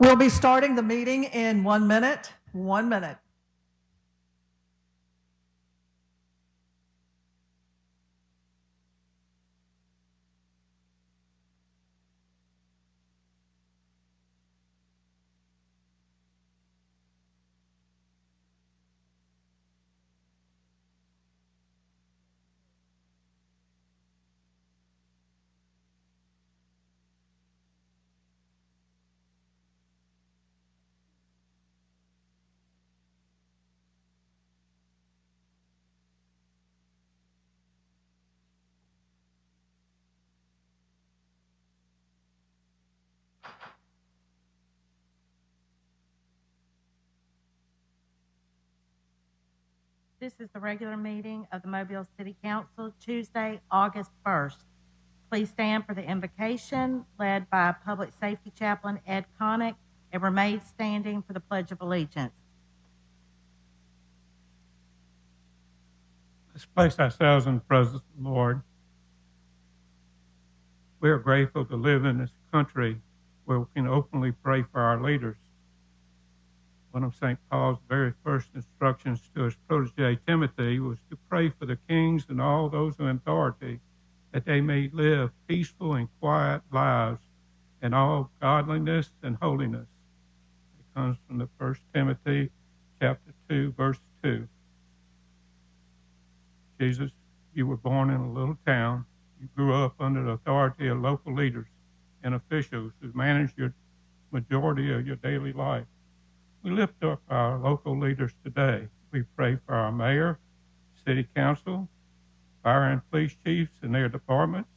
We'll be starting the meeting in 1 minute. 1 minute. This is the regular meeting of the Mobile City Council, Tuesday, August 1st. Please stand for the invocation led by Public Safety Chaplain Ed Connick and remain standing for the Pledge of Allegiance. Let's place ourselves in the presence of the Lord. We are grateful to live in this country where we can openly pray for our leaders. One of St. Paul's very first instructions to his protege Timothy was to pray for the kings and all those in authority, that they may live peaceful and quiet lives in all godliness and holiness. It comes from the 1 Timothy chapter 2, verse 2. Jesus, you were born in a little town. You grew up under the authority of local leaders and officials who managed your majority of your daily life. We lift up our local leaders today. We pray for our mayor, city council, fire and police chiefs and their departments,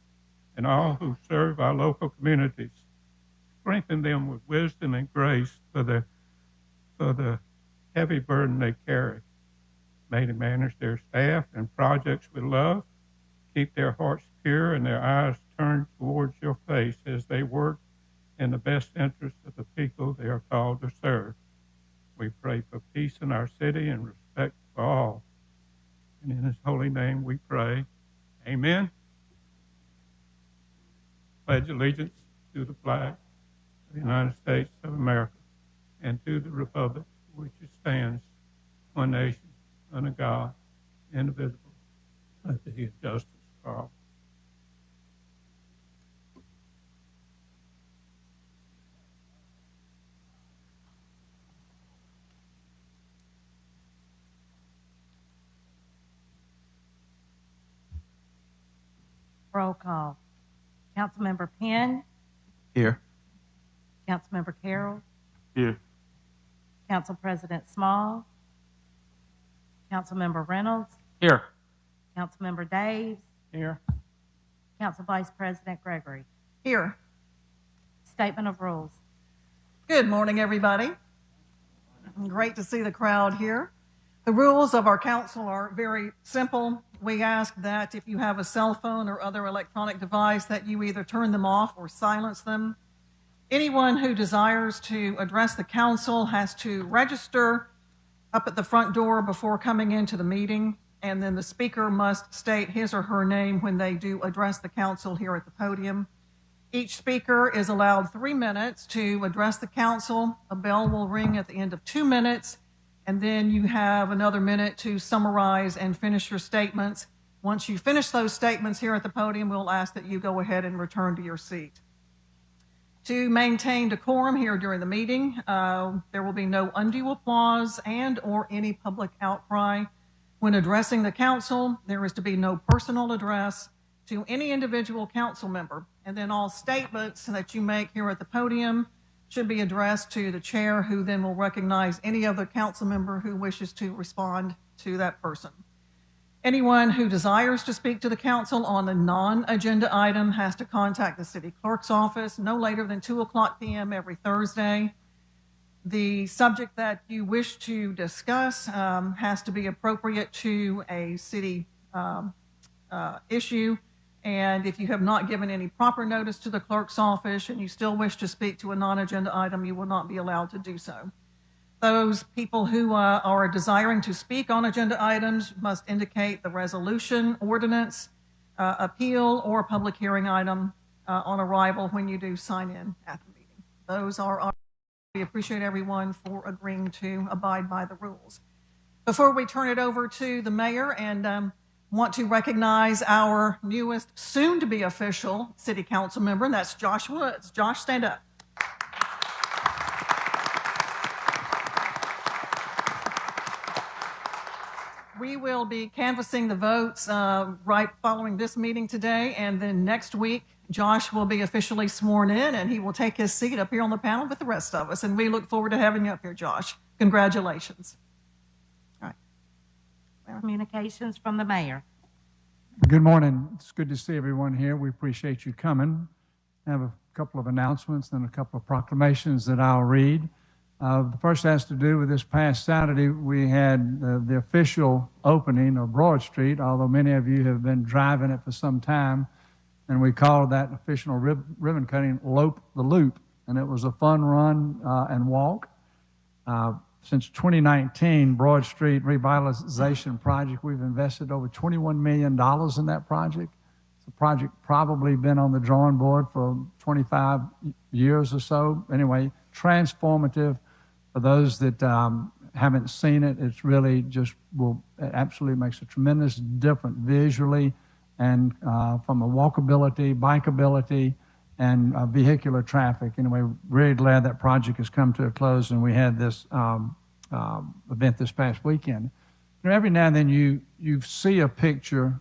and all who serve our local communities. Strengthen them with wisdom and grace for the heavy burden they carry. May they manage their staff and projects with love, keep their hearts pure and their eyes turned towards your face as they work in the best interest of the people they are called to serve. We pray for peace in our city and respect for all. And in his holy name we pray. Amen. Pledge allegiance to the flag of the United States of America and to the republic for which it stands, one nation, under God, indivisible, with liberty and justice for all. Roll call. Councilmember Penn. Here. Councilmember Carroll. Here. Council President Small. Councilmember Reynolds. Here. Councilmember Daves. Here. Council Vice President Gregory. Here. Statement of rules. Good morning, everybody. Great to see the crowd here. The rules of our council are very simple. We ask that if you have a cell phone or other electronic device that you either turn them off or silence them. Anyone who desires to address the council has to register up at the front door before coming into the meeting, and then the speaker must state his or her name when they do address the council here at the podium. Each speaker is allowed 3 minutes to address the council. A bell will ring at the end of 2 minutes, and then you have another minute to summarize and finish your statements. Once you finish those statements here at the podium, we'll ask that you go ahead and return to your seat. To maintain decorum here during the meeting, there will be no undue applause and or any public outcry. When addressing the council, there is to be no personal address to any individual council member. And then all statements that you make here at the podium should be addressed to the chair, who then will recognize any other council member who wishes to respond to that person. Anyone who desires to speak to the council on a non-agenda item has to contact the city clerk's office no later than 2:00 p.m. every Thursday. The subject that you wish to discuss has to be appropriate to a city issue. And if you have not given any proper notice to the clerk's office and you still wish to speak to a non-agenda item, you will not be allowed to do so. Those people who are desiring to speak on agenda items must indicate the resolution, ordinance, appeal, or public hearing item on arrival when you do sign in at the meeting. Those are our We appreciate everyone for agreeing to abide by the rules. Before we turn it over to the mayor and want to recognize our newest soon-to-be official city council member, and that's Josh Woods. Josh, stand up. We will be canvassing the votes right following this meeting today, and then next week, Josh will be officially sworn in, and he will take his seat up here on the panel with the rest of us, and we look forward to having you up here, Josh. Congratulations. All right. Communications from the mayor. Good morning. It's good to see everyone here. We appreciate you coming. I have a couple of announcements and a couple of proclamations that I'll read. The first has to do with this past Saturday. We had the official opening of Broad Street, although many of you have been driving it for some time, and we called that official ribbon cutting Lope the Loop, and it was a fun run and walk. Since 2019, Broad Street Revitalization Project, we've invested over $21 million in that project. The project probably been on the drawing board for 25 years or so. Anyway, transformative. For those that haven't seen it, it's really just it absolutely makes a tremendous difference visually and from a walkability, bikeability, and vehicular traffic. Anyway, really glad that project has come to a close, and we had this event this past weekend. You know, every now and then you see a picture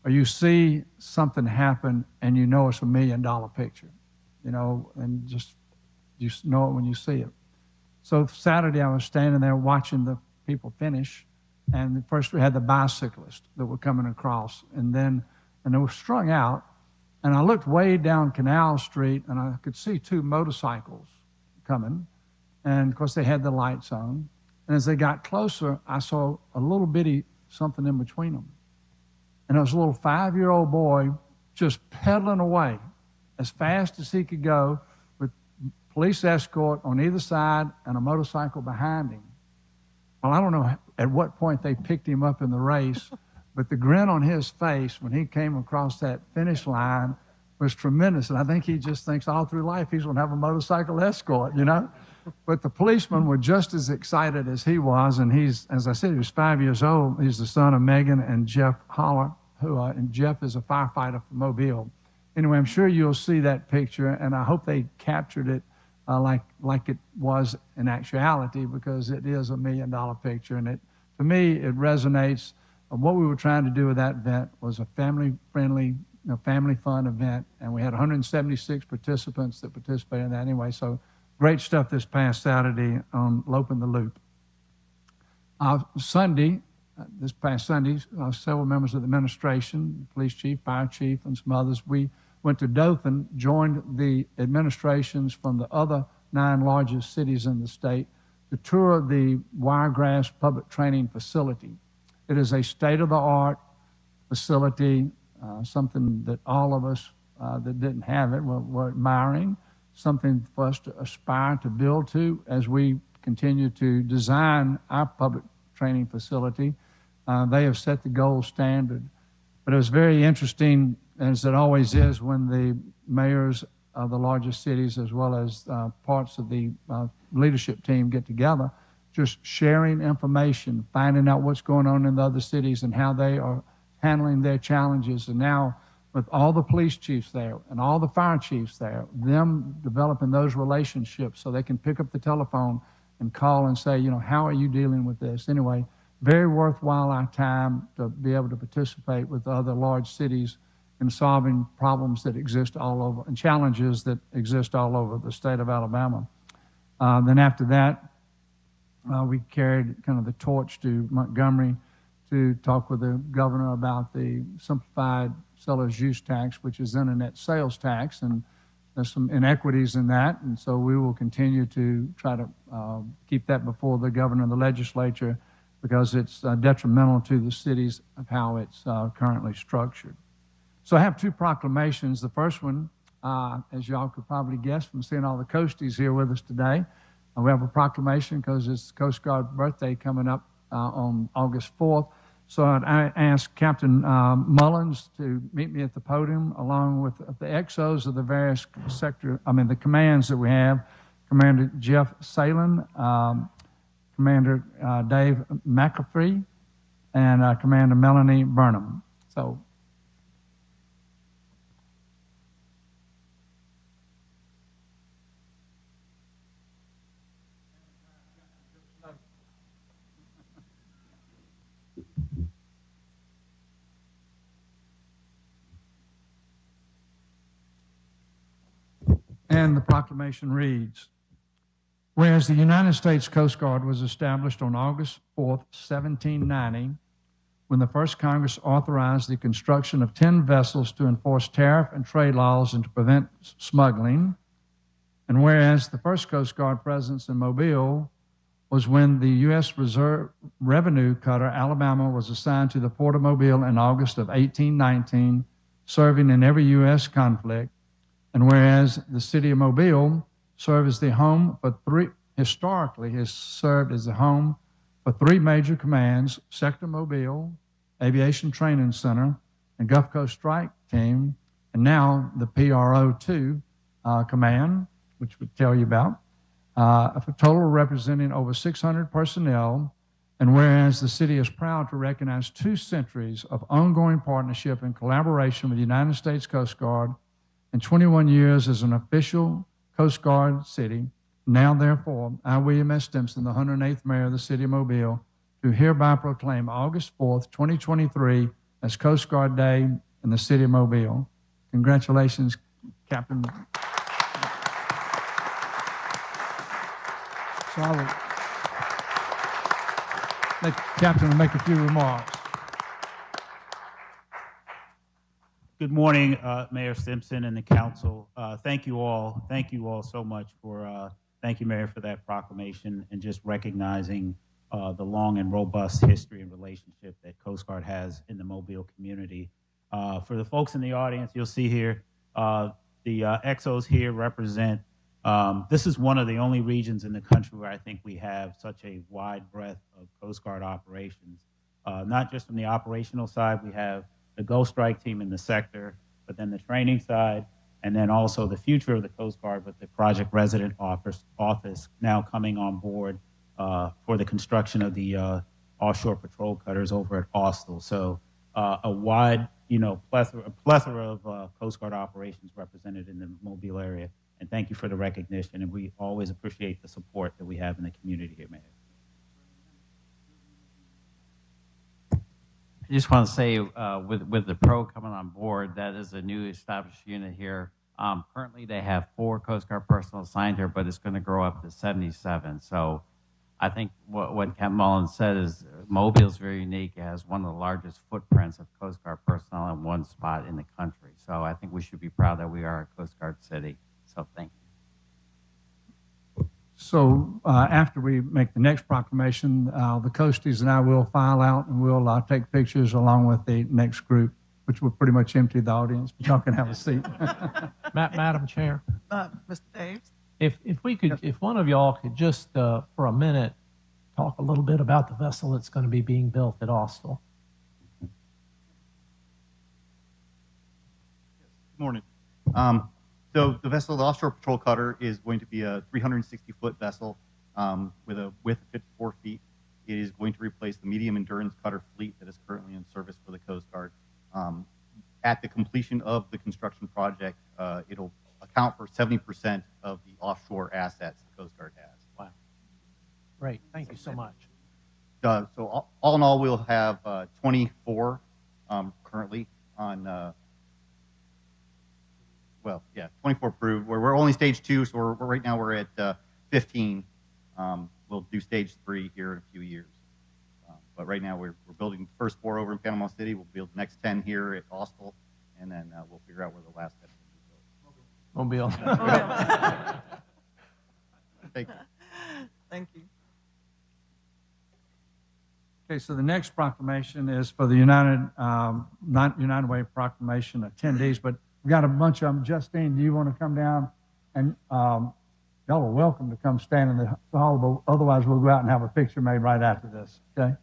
or you see something happen and you know it's $1 million picture, you know, and just you know it when you see it. So Saturday I was standing there watching the people finish, and first we had the bicyclists that were coming across, and they were strung out, and I looked way down Canal Street and I could see 2 motorcycles coming, and of course they had the lights on, and as they got closer I saw a little bitty something in between them, and it was a little 5-year-old boy just pedaling away as fast as he could go, police escort on either side and a motorcycle behind him. Well, I don't know at what point they picked him up in the race, but the grin on his face when he came across that finish line was tremendous. And I think he just thinks all through life he's going to have a motorcycle escort, you know? But the policemen were just as excited as he was. And he's, as I said, he was 5 years old. He's the son of Megan and Jeff Holler, and Jeff is a firefighter from Mobile. Anyway, I'm sure you'll see that picture, and I hope they captured it like it was in actuality, because it is $1 million picture, and to me it resonates. What we were trying to do with that event was a family-friendly, family fun event, and we had 176 participants that participated in that anyway. So great stuff this past Saturday on Loping the Loop. This past Sunday, several members of the administration, police chief, fire chief, and some others, we went to Dothan, joined the administrations from the other 9 largest cities in the state to tour the Wiregrass Public Training Facility. It is a state-of-the-art facility, something that all of us that didn't have it were admiring, something for us to aspire to build to as we continue to design our public training facility. They have set the gold standard. But it was very interesting, as it always is, when the mayors of the largest cities as well as parts of the leadership team get together, just sharing information, finding out what's going on in the other cities and how they are handling their challenges. And now with all the police chiefs there and all the fire chiefs there, them developing those relationships so they can pick up the telephone and call and say, you know, how are you dealing with this? Anyway, very worthwhile our time to be able to participate with other large cities in solving problems that exist all over and challenges that exist all over the state of Alabama. Then after that, we carried kind of the torch to Montgomery to talk with the governor about the simplified seller's use tax, which is internet sales tax, and there's some inequities in that, and so we will continue to try to keep that before the governor and the legislature, because it's detrimental to the cities of how it's currently structured. So I have 2 proclamations. The first one, as y'all could probably guess from seeing all the Coasties here with us today, we have a proclamation because it's Coast Guard birthday coming up on August 4th. So I asked Captain Mullins to meet me at the podium along with the XOs of the various the commands that we have, Commander Jeff Salin, Commander Dave McAfee, and Commander Melanie Burnham. So, and the proclamation reads, whereas the United States Coast Guard was established on August 4th, 1790, when the first Congress authorized the construction of 10 vessels to enforce tariff and trade laws and to prevent smuggling, and whereas the first Coast Guard presence in Mobile was when the U.S. Reserve Revenue Cutter Alabama was assigned to the Port of Mobile in August of 1819, serving in every U.S. conflict, and whereas the city of Mobile served as the home for historically has served as the home for three major commands: Sector Mobile, Aviation Training Center, and Gulf Coast Strike Team, and now the PRO-2 Command, which we'll tell you about, a total representing over 600 personnel. And whereas the city is proud to recognize 2 centuries of ongoing partnership and collaboration with the United States Coast Guard and 21 years as an official Coast Guard city, now therefore, I, William S. Stimson, the 108th Mayor of the City of Mobile, do hereby proclaim August 4th, 2023 as Coast Guard Day in the City of Mobile. Congratulations, Captain. So I will let the Captain make a few remarks. Good morning, Mayor Simpson and the council. Thank you all. Thank you all so much for, thank you, Mayor, for that proclamation and just recognizing the long and robust history and relationship that Coast Guard has in the Mobile community. For the folks in the audience, you'll see here, the exos here represent, this is one of the only regions in the country where I think we have such a wide breadth of Coast Guard operations. Not just from the operational side, we have the Ghost Strike Team in the sector, but then the training side, and then also the future of the Coast Guard with the Project Resident Office now coming on board for the construction of the offshore patrol cutters over at Austell. So a wide, plethora of Coast Guard operations represented in the Mobile area. And thank you for the recognition, and we always appreciate the support that we have in the community here, Mayor. I just want to say, with the PRO coming on board, that is a new established unit here. Currently, they have 4 Coast Guard personnel assigned here, but it's going to grow up to 77. So I think what Captain Mullins said is Mobile is very unique. It has one of the largest footprints of Coast Guard personnel in one spot in the country. So I think we should be proud that we are a Coast Guard city. So thank you. So after we make the next proclamation, the Coasties and I will file out and we'll take pictures along with the next group, which will pretty much empty the audience, but y'all can have a seat. Madam Chair, Mr. Daves? if we could, if one of y'all could just for a minute talk a little bit about the vessel that's going to be being built at Austell. Good morning. So the vessel, the offshore patrol cutter, is going to be a 360-foot vessel with a width of 54 feet. It is going to replace the medium endurance cutter fleet that is currently in service for the Coast Guard. At the completion of the construction project, it'll account for 70% of the offshore assets the Coast Guard has. Wow. Great. Thank you so much. So all in all, we'll have 24 currently on 24 approved. We're only stage 2, so right now we're at 15. We'll do stage 3 here in a few years. But right now we're building the first 4 over in Panama City. We'll build the next 10 here at Austell, and then we'll figure out where the last 10 will be built. Mobile. Thank you. Thank you. Okay, so the next proclamation is for the United Way proclamation attendees, but we've got a bunch of them. Justine, do you want to come down? And y'all are welcome to come stand in the hall, but otherwise we'll go out and have a picture made right after this, okay?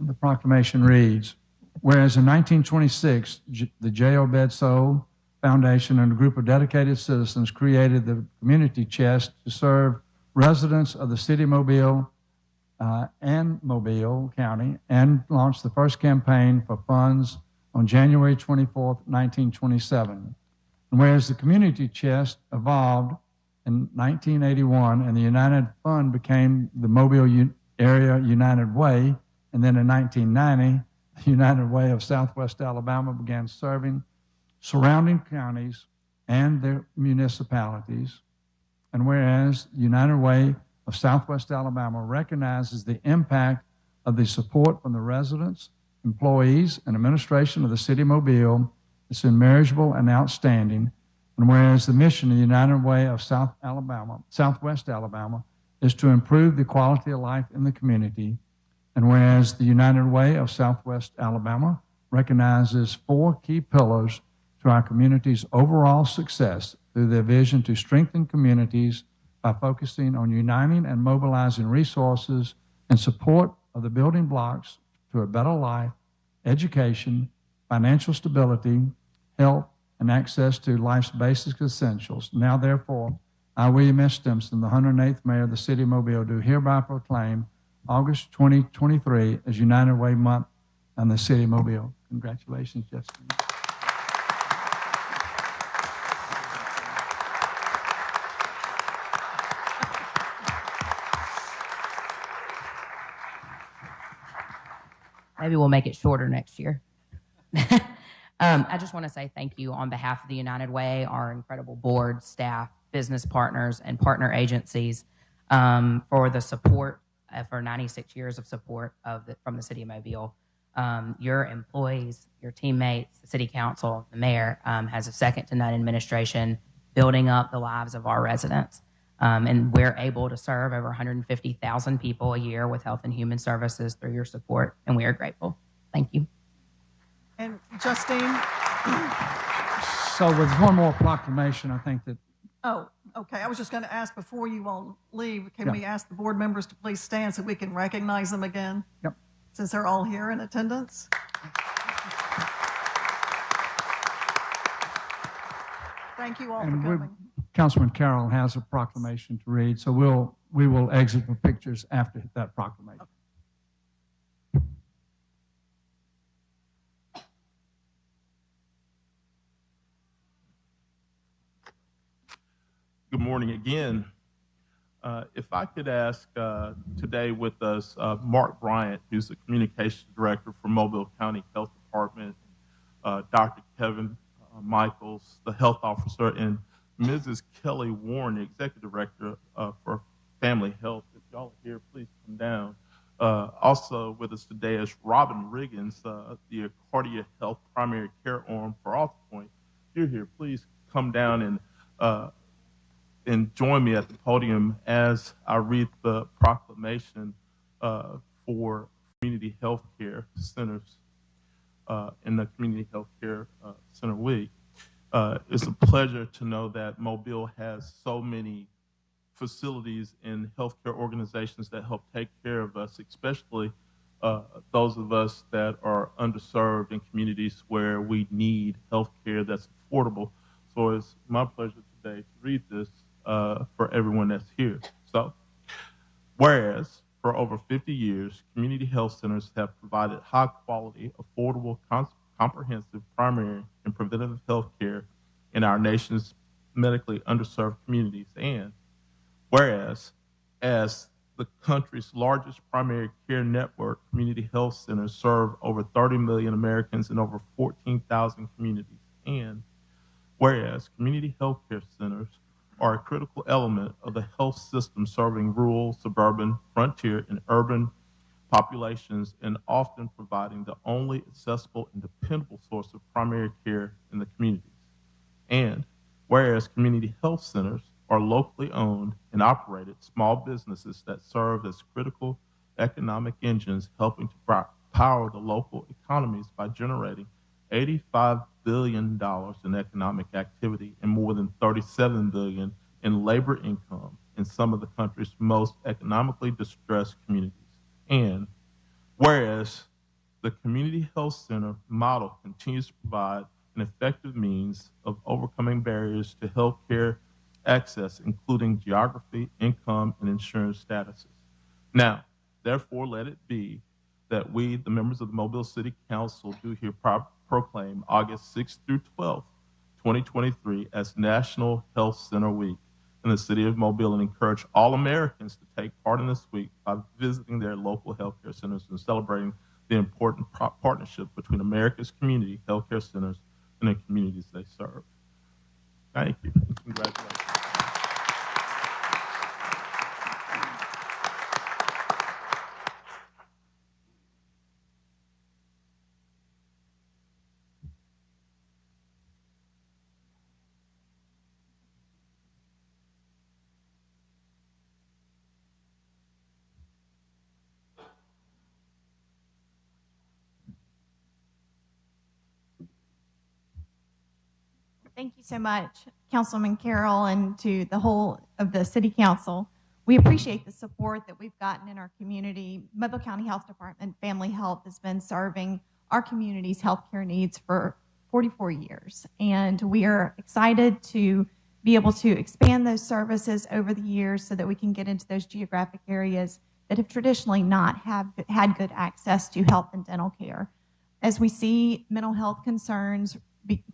The proclamation reads, Whereas in 1926, the J. Obed Soul Foundation and a group of dedicated citizens created the community chest to serve residents of the city of Mobile and Mobile County, and launched the first campaign for funds on January 24th, 1927. And whereas the community chest evolved in 1981 and the United Fund became the Mobile Area United Way, and then in 1990, the United Way of Southwest Alabama began serving surrounding counties and their municipalities. And whereas United Way of Southwest Alabama recognizes the impact of the support from the residents, employees, and administration of the city of Mobile is immeasurable and outstanding. And whereas the mission of the United Way of Southwest Alabama is to improve the quality of life in the community. And whereas the United Way of Southwest Alabama recognizes 4 key pillars to our community's overall success through their vision to strengthen communities by focusing on uniting and mobilizing resources in support of the building blocks to a better life, education, financial stability, health, and access to life's basic essentials. Now, therefore, I, William S. Stimson, the 108th Mayor of the City of Mobile, do hereby proclaim August 2023 as United Way Month in the City of Mobile. Congratulations, Justin. Maybe we'll make it shorter next year. I just want to say thank you on behalf of the United Way, our incredible board, staff, business partners, and partner agencies for the support, for 96 years of support from the City of Mobile. Your employees, your teammates, the City Council, the Mayor has a second-to-none administration building up the lives of our residents. And we're able to serve over 150,000 people a year with health and human services through your support, and we are grateful. Thank you. And Justine? So with one more proclamation, I think that. Oh, okay. I was just going to ask before you all leave, can Yeah. we ask the board members to please stand so we can recognize them again? Yep. Since they're all here in attendance. Thank you all for coming. Councilman Carroll has a proclamation to read, so we will exit for pictures after that proclamation. Good morning again. If I could ask today with us Mark Bryant, who's the Communications Director for Mobile County Health Department, Dr. Kevin Michaels, the Health Officer, and Mrs. Kelly Warren, the Executive Director for Family Health. If y'all are here, please come down. Also with us today is Robin Riggins, the Cardia Health Primary Care Arm for AltaPoint. If you're here, please come down and join me at the podium as I read the proclamation for community health care centers in the Community Health Care Center Week. It's a pleasure to know that Mobile has so many facilities and healthcare organizations that help take care of us, especially those of us that are underserved in communities where we need healthcare that's affordable. So it's my pleasure today to read this for everyone that's here. So, whereas for over 50 years, community health centers have provided high quality, affordable, comprehensive primary and preventative health care in our nation's medically underserved communities. And whereas, as the country's largest primary care network, community health centers serve over 30 million Americans in over 14,000 communities. And whereas community health care centers are a critical element of the health system serving rural, suburban, frontier, and urban populations, and often providing the only accessible and dependable source of primary care in the communities. And whereas community health centers are locally owned and operated small businesses that serve as critical economic engines, helping to power the local economies by generating $85 billion in economic activity and more than $37 billion in labor income in some of the country's most economically distressed communities. And whereas the the Community Health Center model continues to provide an effective means of overcoming barriers to healthcare access, including geography, income, and insurance statuses. Now, therefore, let it be that we, the members of the Mobile City Council, do here proclaim August 6th through 12th, 2023, as National Health Center Week in the city of Mobile, and encourage all Americans to take part in this week by visiting their local healthcare centers and celebrating the important partnership between America's community healthcare centers and the communities they serve. Thank you. Congratulations. Thank you so much, Councilman Carroll, and to the whole of the City Council. We appreciate the support that we've gotten in our community. Mobile County Health Department Family Health has been serving our community's healthcare needs for 44 years, and we are excited to be able to expand those services over the years so that we can get into those geographic areas that have traditionally not had good access to health and dental care. As we see mental health concerns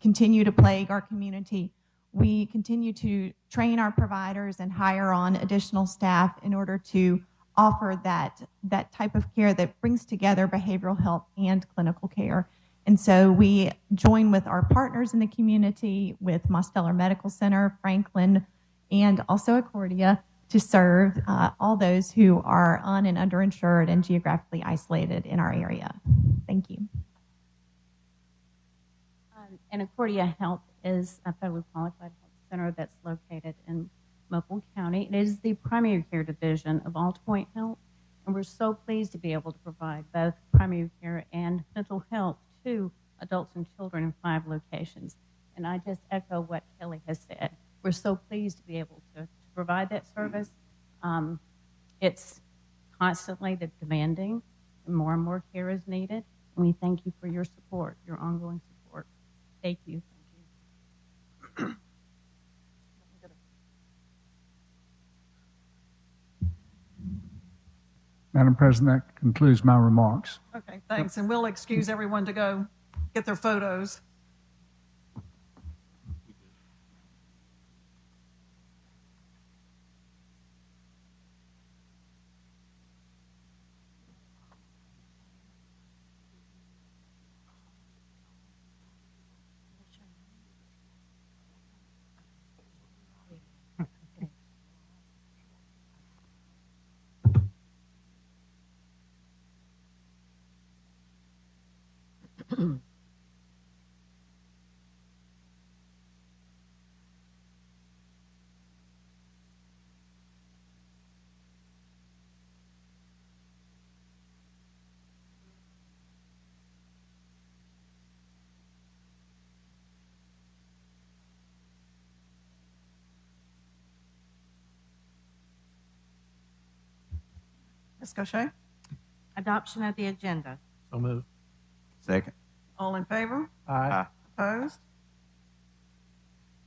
continue to plague our community, we continue to train our providers and hire on additional staff in order to offer that type of care that brings together behavioral health and clinical care. And so we join with our partners in the community, with Mosteller Medical Center, Franklin, and also Accordia, to serve all those who are un- and underinsured and geographically isolated in our area. Thank you. And Accordia Health is a federally qualified health center that's located in Mobile County. It is the primary care division of AltPoint Health, and we're so pleased to be able to provide both primary care and mental health to adults and children in 5 locations. And I just echo what Kelly has said. We're so pleased to be able to provide that service. It's constantly demanding, and more care is needed. And we thank you for your support, your ongoing support. Thank you. Madam President, that concludes my remarks. Okay, thanks. And we'll excuse everyone to go get their photos. Ms. Gaucher? Adoption of the agenda. So moved. Second. All in favor? Aye. Opposed?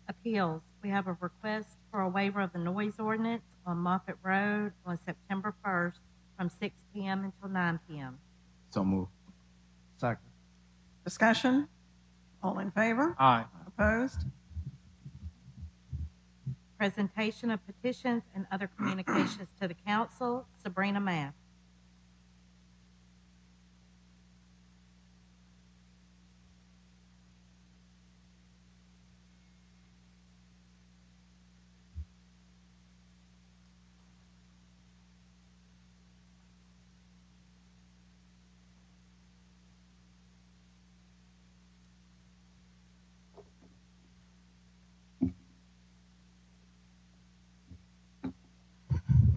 Appeals. We have a request for a waiver of the noise ordinance on Moffett Road on September 1st from 6 p.m. until 9 p.m. So move. Second. Discussion? All in favor? Aye. Opposed? Presentation of petitions and other communications to the council. Sabrina Math.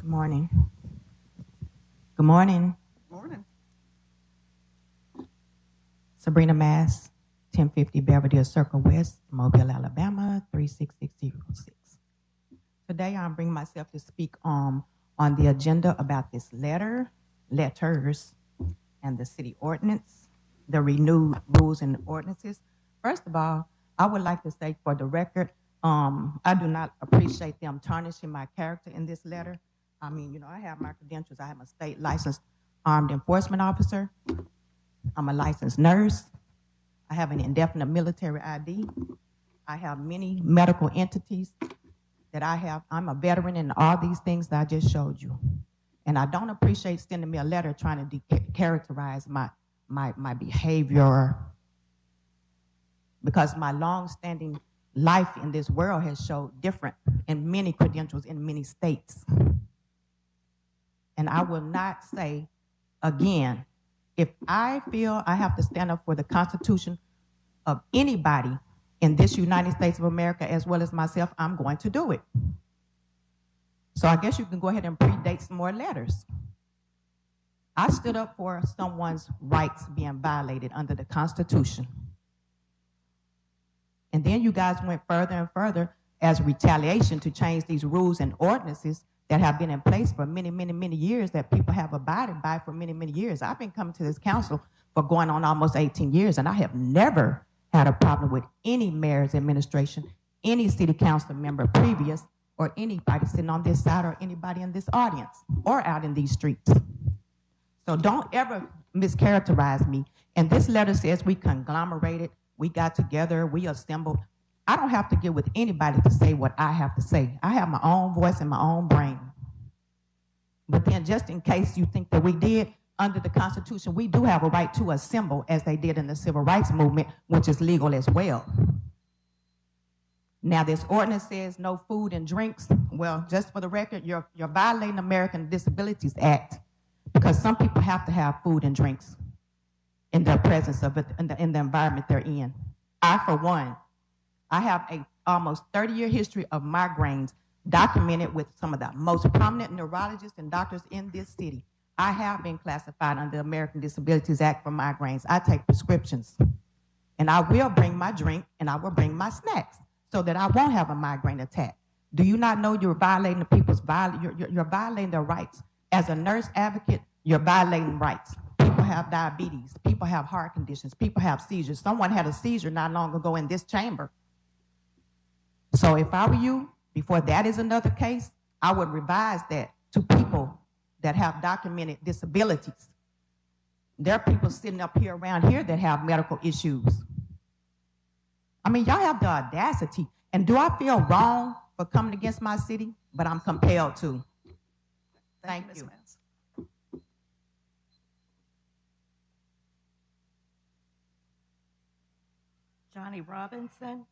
Good morning. Good morning. Morning. Sabrina Mass, 1050 Belvedere Circle West, Mobile, Alabama, 36606. Today I'm bringing myself to speak on the agenda about this letters, and the city ordinance. the renewed rules and ordinances. First of all, I would like to say for the record, I do not appreciate them tarnishing my character in this letter. I mean, you know, I have my credentials. I am a state licensed armed enforcement officer. I'm a licensed nurse. I have an indefinite military ID. I have many medical entities that I have. I'm a veteran in all these things that I just showed you. And I don't appreciate sending me a letter trying to characterize my behavior, because my long-standing life in this world has showed different and many credentials in many states. And I will not say again, if I feel I have to stand up for the Constitution of anybody in this United States of America as well as myself, I'm going to do it. So I guess you can go ahead and predate some more letters. I stood up for someone's rights being violated under the Constitution. And then you guys went further and further as retaliation to change these rules and ordinances that have been in place for many, many, many years, that people have abided by for many, many years. I've been coming to this council for going on almost 18 years, and I have never had a problem with any mayor's administration, any city council member previous, or anybody sitting on this side, or anybody in this audience, or out in these streets. So don't ever mischaracterize me. And this letter says we conglomerated, we got together, we assembled. I don't have to get with anybody to say what I have to say. I have my own voice and my own brain. But then just in case you think that we did, under the Constitution, we do have a right to assemble as they did in the Civil Rights Movement, which is legal as well. Now, this ordinance says no food and drinks. Well, just for the record, you're violating the American Disabilities Act, because some people have to have food and drinks in their presence of it, in the environment they're in. I, for one, I have a almost 30-year history of migraines documented with some of the most prominent neurologists and doctors in this city. I have been classified under the American Disabilities Act for migraines. I take prescriptions. And I will bring my drink and I will bring my snacks so that I won't have a migraine attack. Do you not know you're violating the people's, you're violating their rights? As a nurse advocate, you're violating rights. People have diabetes. People have heart conditions. People have seizures. Someone had a seizure not long ago in this chamber. So if I were you, before that is another case, I would revise that to people that have documented disabilities. There are people sitting up here around here that have medical issues. I mean, y'all have the audacity. And do I feel wrong for coming against my city? But I'm compelled to. Thank you. Ms. Johnny Robinson.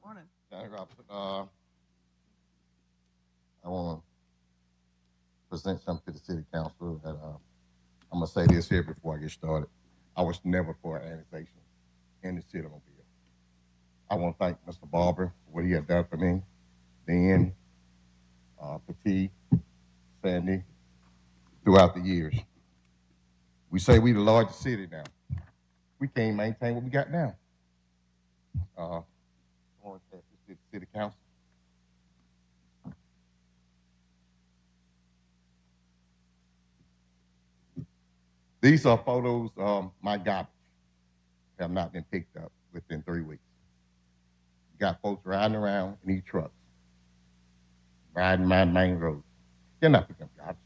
Morning. Johnny Robinson. I want to present something to the city council that I'm going to say this here before I get started. I was never for annexation in the city of Mobile. I want to thank Mr. Barber for what he has done for me, then Petit, Sandy, throughout the years. We say we the largest city now. We can't maintain what we got now. I want to ask the city council. These are photos of my garbage that have not been picked up within 3 weeks. You got folks riding around in these trucks, riding my main road. They're not picking up garbage.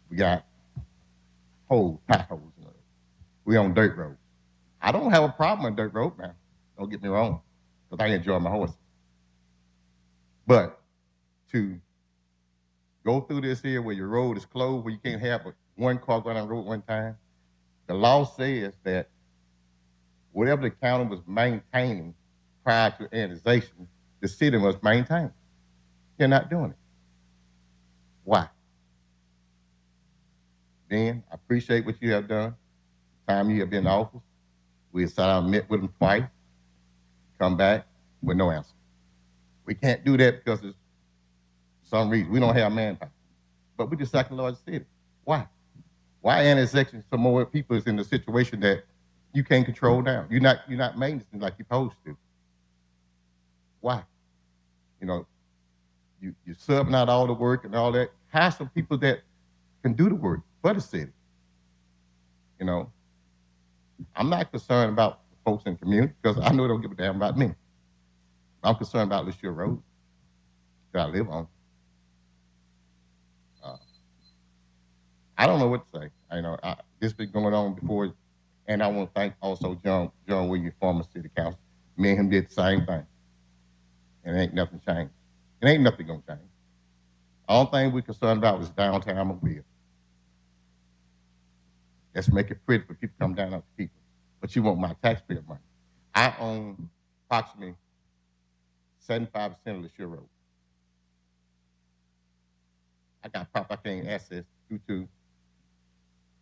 We got holes, potholes in the road. We on dirt roads. I don't have a problem on dirt road now. Don't get me wrong, because I enjoy my horses. But to go through this here where your road is closed, where you can't have one car going on the road at one time, the law says that whatever the county was maintaining prior to annexation, the city must maintain. They're not doing it. Why? Dan, I appreciate what you have done. The time you have been in office, we sat down and met with them twice, come back with no answer. We can't do that because of some reason. We don't have manpower. But we're the second largest city. Why? Why annexation some more people is in the situation that you can't control now? You're not maintaining like you're supposed to. Why? You know, you're subbing out all the work and all that. Hire some people that can do the work for the city. You know, I'm not concerned about the folks in the community because I know they don't give a damn about me. I'm concerned about this year road that I live on. I don't know what to say. This been going on before, and I want to thank also John Williams, former city council. Me and him did the same thing, and ain't nothing changed. It ain't nothing gonna change. All thing we're concerned about was downtown Mobile. Let's make it pretty for people to come down out to people. But you want my taxpayer money. I own approximately 75% of the Shore Road. I got property I can't access due to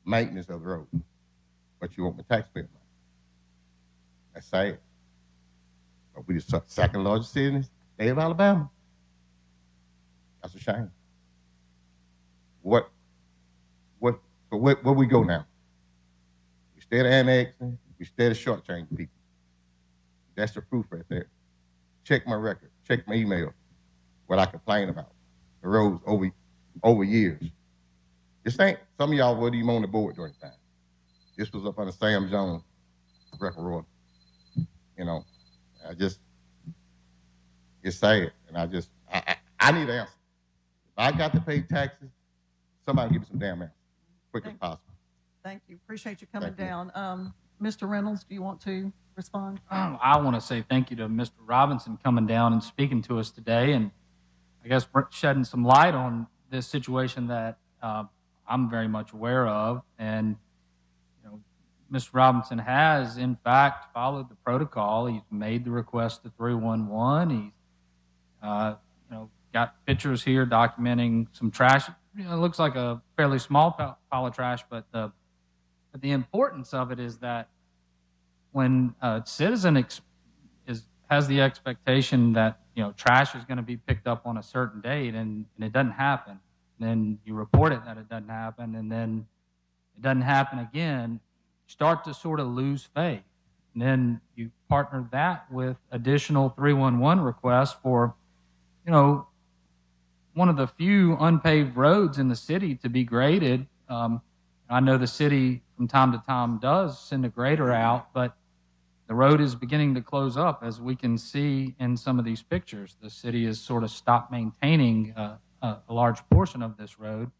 maintenance of the road. But you want my taxpayer money. That's sad. But we the second largest city in the state of Alabama. That's a shame. Where we go now? We stay annexing, we stay shortchanging people. That's the proof right there. Check my record, check my email, what I complain about. The roads over years. This ain't, some of y'all weren't even on the board during the time. This was up under Sam Jones record royalty. You know, it's sad, and I need an answer. If I got to pay taxes, somebody give me some damn answer, quick as possible. Thank you. Appreciate you coming down. Mr. Reynolds, do you want to respond? I want to say thank you to Mr. Robinson coming down and speaking to us today, and I guess shedding some light on this situation that I'm very much aware of. And Mr. Robinson has, in fact, followed the protocol. He's made the request to 311. He's, got pictures here documenting some trash. It looks like a fairly small pile of trash, but the importance of it is that when a citizen has the expectation that trash is going to be picked up on a certain date and it doesn't happen, then you report it that it doesn't happen, and then it doesn't happen again. Start to sort of lose faith. And then you partner that with additional 311 requests for, one of the few unpaved roads in the city to be graded. I know the city from time to time does send a grader out, but the road is beginning to close up, as we can see in some of these pictures. The city has sort of stopped maintaining a large portion of this road.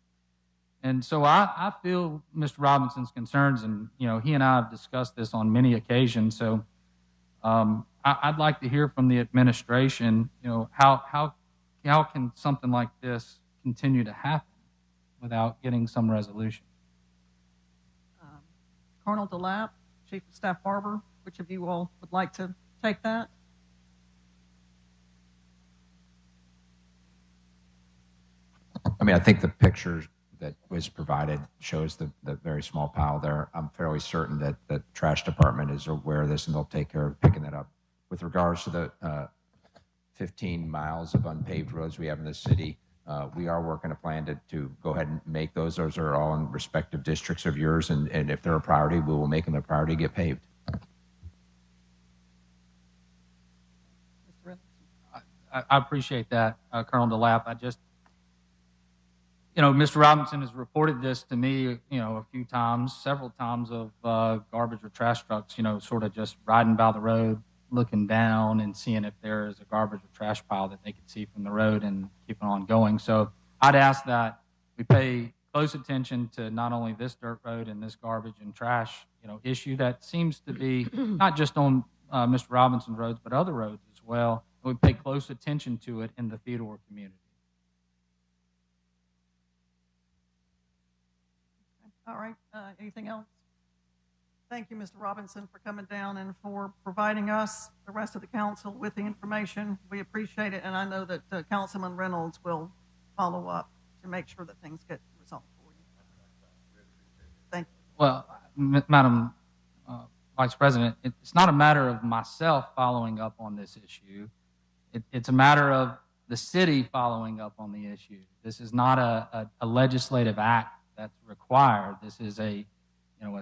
And so I feel Mr. Robinson's concerns, and he and I have discussed this on many occasions. So I'd like to hear from the administration. How can something like this continue to happen without getting some resolution? Colonel DeLapp, Chief of Staff Barber, which of you all would like to take that? I think the picture that was provided shows the very small pile there. I'm fairly certain that the trash department is aware of this and they'll take care of picking that up. With regards to the 15 miles of unpaved roads we have in the city, we are working a plan to go ahead and make those. Those are all in respective districts of yours, and if they're a priority, we will make them a priority to get paved. I appreciate that, Colonel DeLapp. Mr. Robinson has reported this to me, a few times, several times, of garbage or trash trucks, sort of just riding by the road, looking down and seeing if there is a garbage or trash pile that they could see from the road and keeping on going. So I'd ask that we pay close attention to not only this dirt road and this garbage and trash, issue that seems to be not just on Mr. Robinson roads, but other roads as well. We pay close attention to it in the Theodore community. All right. Anything else? Thank you, Mr. Robinson, for coming down and for providing us, the rest of the council, with the information. We appreciate it, and I know that Councilman Reynolds will follow up to make sure that things get resolved for you. Thank you. Well, Madam Vice President, it's not a matter of myself following up on this issue. It's a matter of the city following up on the issue. This is not a legislative act that's required. This is a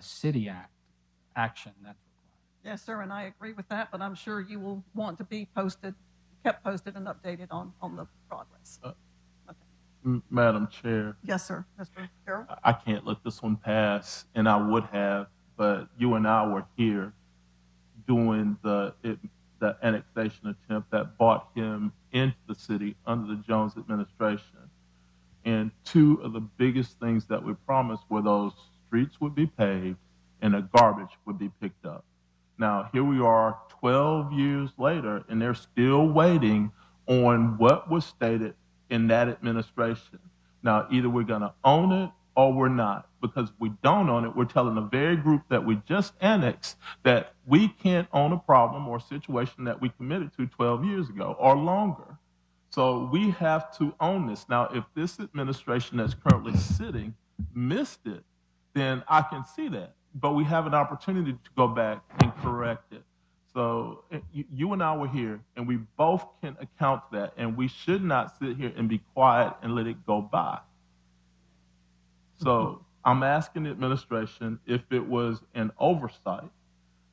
city action that's required. Yes, sir, and I agree with that, but I'm sure you will want to be posted kept posted and updated on the progress. Madam Chair, Yes, sir, Mr. Carroll. I can't let this one pass, and I would have, but you and I were here doing the annexation attempt that brought him into the city under the Jones administration. And two of the biggest things that we promised were those streets would be paved and the garbage would be picked up. Now, here we are 12 years later, and they're still waiting on what was stated in that administration. Now, either we're going to own it or we're not. Because if we don't own it, we're telling the very group that we just annexed that we can't own a problem or situation that we committed to 12 years ago or longer. So we have to own this. Now, if this administration that's currently sitting missed it, then I can see that. But we have an opportunity to go back and correct it. So you and I were here, and we both can account for that, and we should not sit here and be quiet and let it go by. So I'm asking the administration if it was an oversight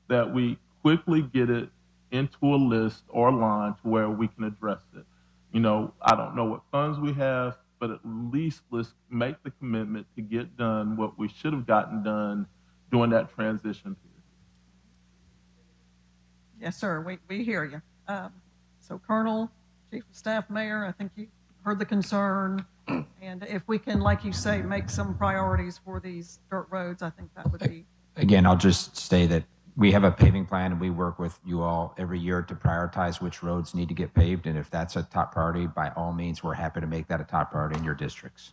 that we quickly get it into a list or a line to where we can address it. You know, I don't know what funds we have, but at least let's make the commitment to get done what we should have gotten done during that transition period. Yes, sir, we hear you. So Colonel, Chief of Staff, Mayor, I think you heard the concern. And if we can, like you say, make some priorities for these dirt roads, I think that would be. Again, I'll just say that we have a paving plan, and we work with you all every year to prioritize which roads need to get paved. And if that's a top priority, by all means, we're happy to make that a top priority in your districts.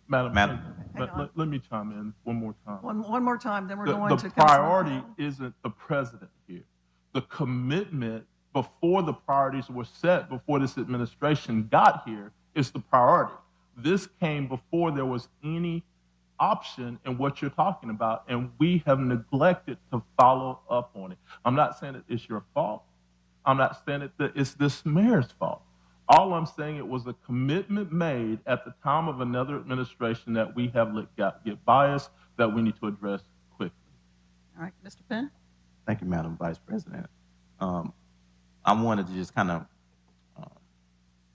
Madam. Let me chime in one more time. One more time, then we're going to. The priority isn't the president here. The commitment before the priorities were set, before this administration got here, is the priority. This came before there was any option in what you're talking about, and we have neglected to follow up on it. I'm not saying that it's your fault. I'm not saying that it's this mayor's fault. All I'm saying, it was a commitment made at the time of another administration that we have get biased, that we need to address quickly. All right, Mr. Penn. Thank you, Madam Vice President. I wanted to just kind of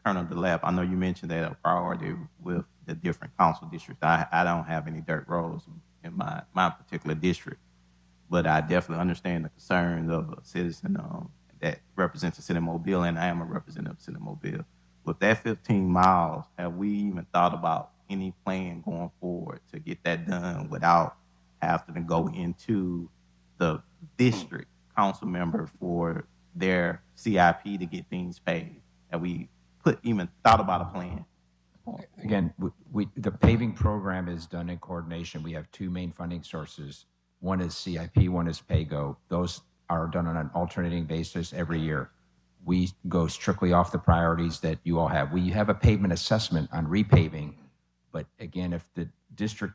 turn up the lap. I know you mentioned that a priority with the different council districts. I don't have any dirt roads in my particular district, but I definitely understand the concerns of a citizen that represents the city of Mobile, and I am a representative of the city of Mobile. With that 15 miles, have we even thought about any plan going forward to get that done without having to go into the district council member for their CIP to get things paid? Have we even thought about a plan? Again, the paving program is done in coordination. We have two main funding sources. One is CIP, one is PAYGO. Those are done on an alternating basis every year. We go strictly off the priorities that you all have. We have a pavement assessment on repaving, but again, if the district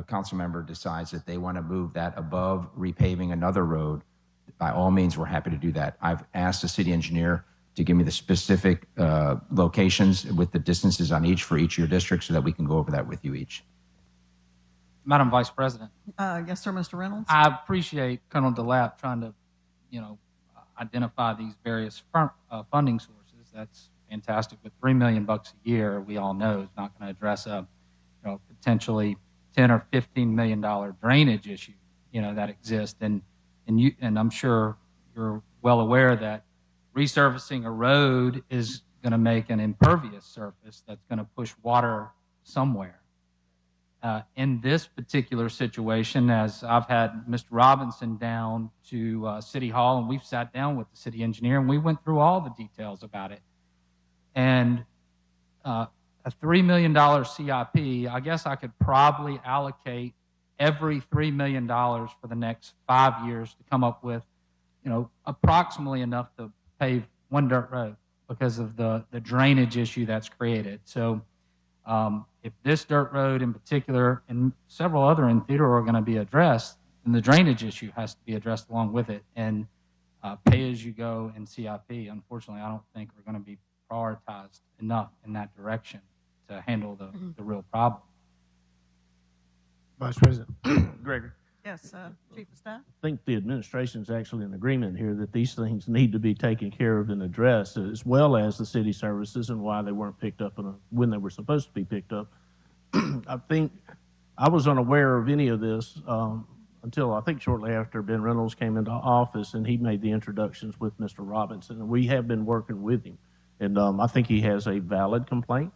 council member decides that they want to move that above repaving another road, by all means, we're happy to do that. I've asked the city engineer to give me the specific locations with the distances on each for each of your districts so that we can go over that with you each. Madam Vice President. Yes, sir, Mr. Reynolds. I appreciate Colonel DeLapp trying to, identify these various funding sources. That's fantastic. With $3 million a year, we all know is not going to address a, potentially $10 or $15 million drainage issue, that exists. And I'm sure you're well aware that resurfacing a road is going to make an impervious surface that's going to push water somewhere. In this particular situation, as I've had Mr. Robinson down to City Hall, and we've sat down with the city engineer, and we went through all the details about it. And a $3 million CIP, I guess I could probably allocate every $3 million for the next 5 years to come up with, approximately enough to pave one dirt road because of the drainage issue that's created. So if this dirt road in particular and several other in theater are going to be addressed, then the drainage issue has to be addressed along with it. And pay as you go and CIP, unfortunately, I don't think are going to be prioritized enough in that direction to handle the real problem. Vice President Gregory. Yes, Chief of Staff? I think the administration is actually in agreement here that these things need to be taken care of and addressed, as well as the city services and why they weren't picked up when they were supposed to be picked up. I think I was unaware of any of this until I think shortly after Ben Reynolds came into office and he made the introductions with Mr. Robinson. And we have been working with him. And I think he has a valid complaint.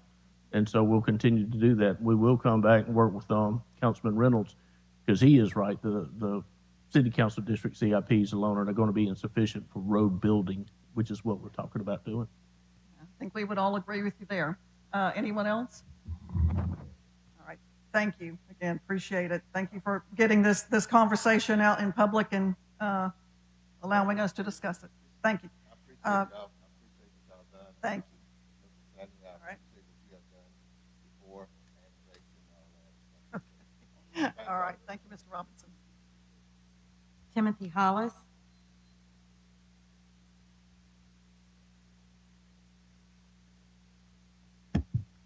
And so we'll continue to do that. We will come back and work with Councilman Reynolds, because he is right. The city council district CIPs alone are going to be insufficient for road building, which is what we're talking about doing. I think we would all agree with you there. Anyone else? All right. Thank you. Again, appreciate it. Thank you for getting this conversation out in public and allowing us to discuss it. Thank you. Thank you. All right. All right. Thank you, Mr. Robinson. Timothy Hollis.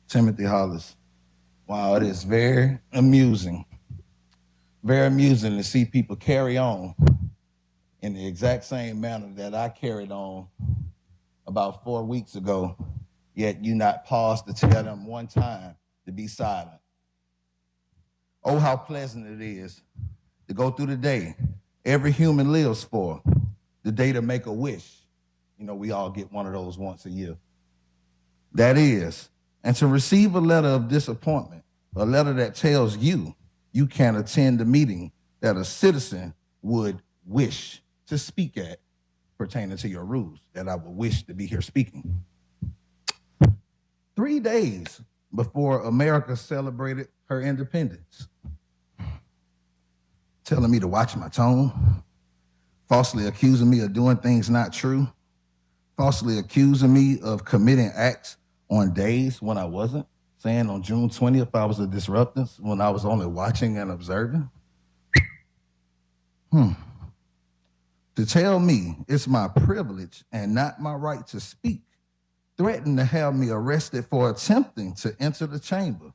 Timothy Hollis. Wow, it is very amusing to see people carry on in the exact same manner that I carried on about 4 weeks ago, yet you not pause to tell them one time to be silent. Oh, how pleasant it is to go through the day every human lives for, the day to make a wish. You know, we all get one of those once a year. That is, and to receive a letter of disappointment, a letter that tells you you can't attend the meeting that a citizen would wish to speak at pertaining to your rules, that I would wish to be here speaking. 3 days before America celebrated her independence, telling me to watch my tone, falsely accusing me of doing things not true, falsely accusing me of committing acts on days when I wasn't, saying on June 20th I was a disruptor when I was only watching and observing. To tell me it's my privilege and not my right to speak, threatened to have me arrested for attempting to enter the chamber,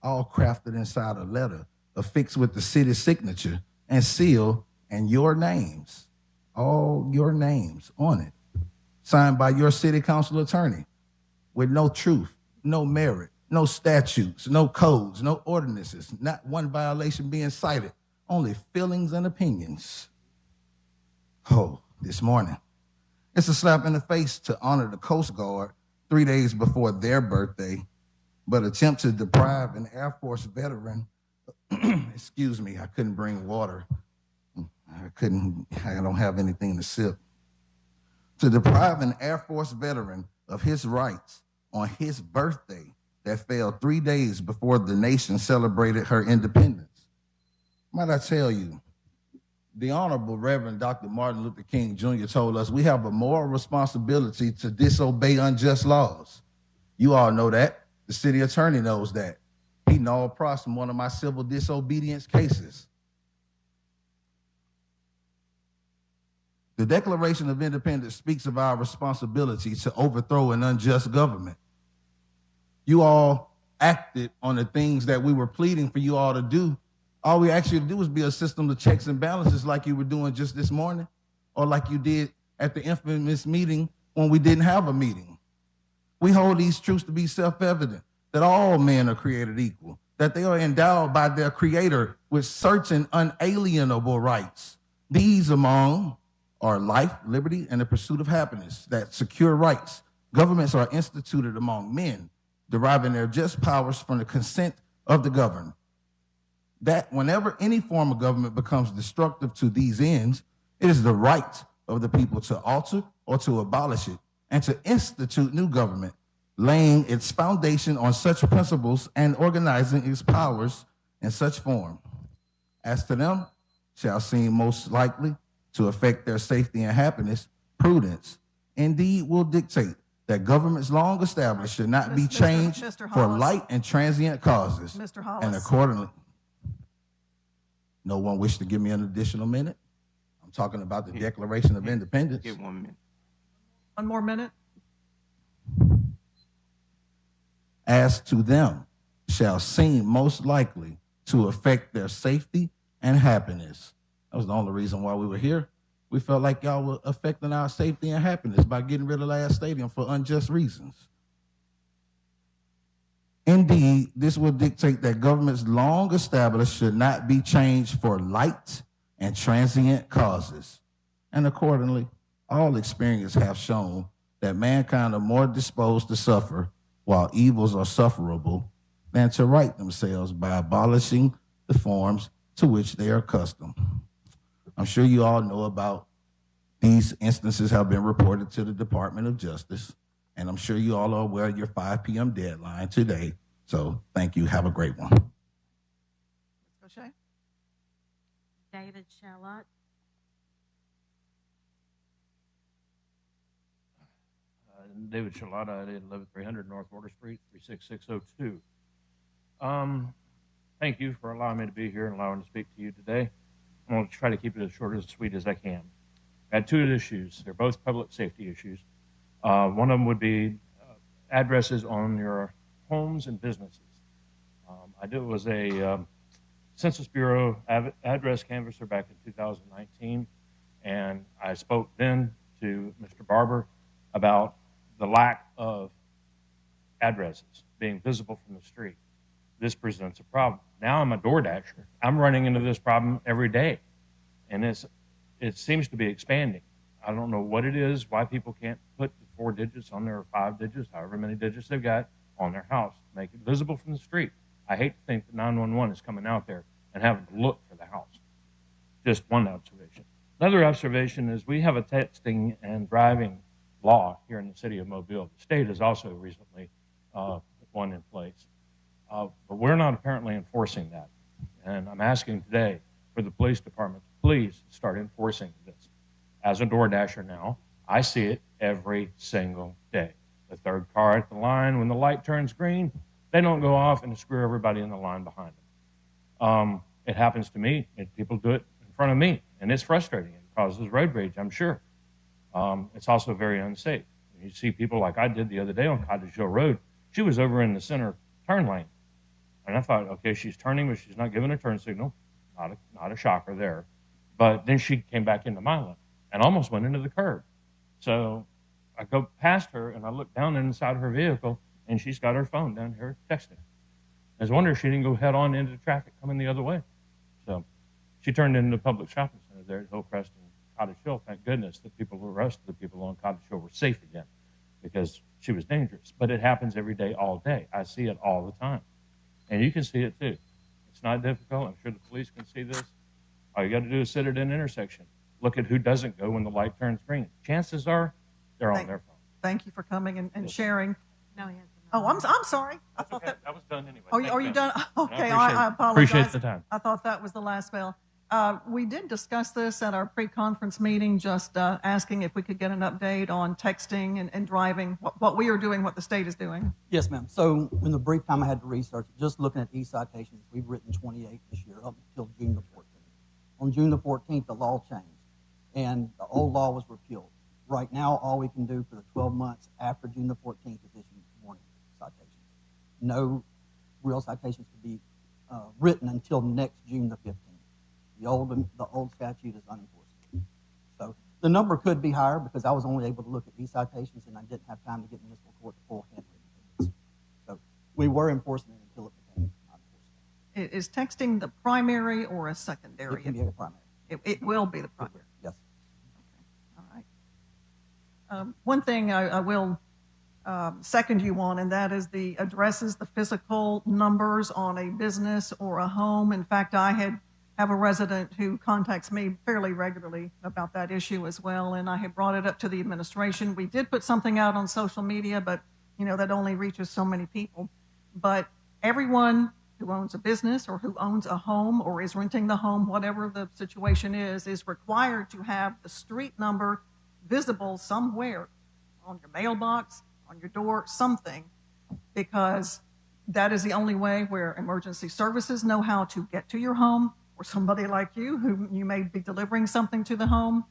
all crafted inside a letter affixed with the city signature and seal and your names, all your names on it, signed by your city council attorney, with no truth, no merit, no statutes, no codes, no ordinances, not one violation being cited, only feelings and opinions. Oh, this morning, it's a slap in the face to honor the Coast Guard 3 days before their birthday, but attempt to deprive an Air Force veteran, excuse me, I couldn't bring water. I don't have anything to sip. To deprive an Air Force veteran of his rights on his birthday that fell 3 days before the nation celebrated her independence. Might I tell you, the Honorable Reverend Dr. Martin Luther King Jr. told us we have a moral responsibility to disobey unjust laws. You all know that. The city attorney knows that. He gnawed props from one of my civil disobedience cases. The Declaration of Independence speaks of our responsibility to overthrow an unjust government. You all acted on the things that we were pleading for you all to do. All we asked you to do was be a system of checks and balances like you were doing just this morning, or like you did at the infamous meeting when we didn't have a meeting. We hold these truths to be self-evident, that all men are created equal, that they are endowed by their creator with certain unalienable rights. These among are life, liberty, and the pursuit of happiness, that secure rights. Governments are instituted among men, deriving their just powers from the consent of the governed. That whenever any form of government becomes destructive to these ends, it is the right of the people to alter or to abolish it and to institute new government, laying its foundation on such principles and organizing its powers in such form as to them shall seem most likely to affect their safety and happiness. Prudence indeed will dictate that governments long established should not be changed for light and transient causes. Mr. Hollis. And accordingly, no one wished to give me an additional minute. I'm talking about the Declaration of Independence. Get 1 minute. One more minute. As to them shall seem most likely to affect their safety and happiness. That was the only reason why we were here. We felt like y'all were affecting our safety and happiness by getting rid of last stadium for unjust reasons. Indeed, this will dictate that governments long established should not be changed for light and transient causes. And accordingly, all experience have shown that mankind are more disposed to suffer while evils are sufferable than to right themselves by abolishing the forms to which they are accustomed. I'm sure you all know about these instances have been reported to the Department of Justice, and I'm sure you all are aware of your 5 p.m. deadline today. So thank you. Have a great one. Ms. Gaucher? David Shallot. David Charlotta, I live 11300 North Water Street, 36602. Thank you for allowing me to be here and allowing me to speak to you today. I'm going to try to keep it as short and sweet as I can. I had two issues. They're both public safety issues. One of them would be addresses on your homes and businesses. I was a Census Bureau address canvasser back in 2019, and I spoke then to Mr. Barber about the lack of addresses being visible from the street. This presents a problem. Now I'm a door dasher. I'm running into this problem every day, and it seems to be expanding. I don't know what it is, why people can't put the 4 digits on their 5 digits, however many digits they've got, on their house, make it visible from the street. I hate to think that 911 is coming out there and having to look for the house. Just one observation. Another observation is we have a texting and driving law here in the city of Mobile. The state has also recently put one in place. But we're not apparently enforcing that. And I'm asking today for the police department to please start enforcing this. As a door dasher now, I see it every single day. The third car at the line, when the light turns green, they don't go off and screw everybody in the line behind them. It happens to me, and people do it in front of me, and it's frustrating. It causes road rage, I'm sure. It's also very unsafe. You see people like I did the other day on Cottage Hill Road. She was over in the center turn lane. And I thought, okay, she's turning, but she's not giving a turn signal. Not a shocker there. But then she came back into my lane and almost went into the curb. So I go past her, and I look down inside her vehicle, and she's got her phone down here texting. I was wondering if she didn't go head on into traffic coming the other way. So she turned into the public shopping center there at Hillcrest and Cottage Hill. Thank goodness the rest of the people on Cottage Hill were safe again because she was dangerous. But it happens every day, all day. I see it all the time. And you can see it too. It's not difficult. I'm sure the police can see this. All you got to do is sit at an intersection. Look at who doesn't go when the light turns green. Chances are they're on their phone. Thank you for coming and sharing. No, he hasn't. Oh, I'm sorry. I thought that was done anyway. Are you done? Okay, I I apologize. appreciate the time. I thought that was the last bell. We did discuss this at our pre-conference meeting, just asking if we could get an update on texting and driving, what we are doing, what the state is doing. Yes, ma'am. So in the brief time I had to research, just looking at e-citations, we've written 28 this year up until June the 14th. On June the 14th, the law changed, and the old law was repealed. Right now, all we can do for the 12 months after June the 14th is issue warning citations. No real citations can be written until next June the 15th. The old statute is unenforceable. So the number could be higher because I was only able to look at e-citations and I didn't have time to get municipal court to pull handwritten tickets. So we were enforcing it until it became not enforceable. Is texting the primary or a secondary? It can be the primary. It will be the primary. Yes. Okay. All right. One thing I will second you on, and that is the addresses, the physical numbers on a business or a home. In fact, I have a resident who contacts me fairly regularly about that issue as well, and I had brought it up to the administration. We did put something out on social media, but that only reaches so many people. But everyone who owns a business or who owns a home or is renting the home, whatever the situation is required to have the street number visible somewhere on your mailbox, on your door, something, because that is the only way where emergency services know how to get to your home, or somebody like you who you may be delivering something to the home.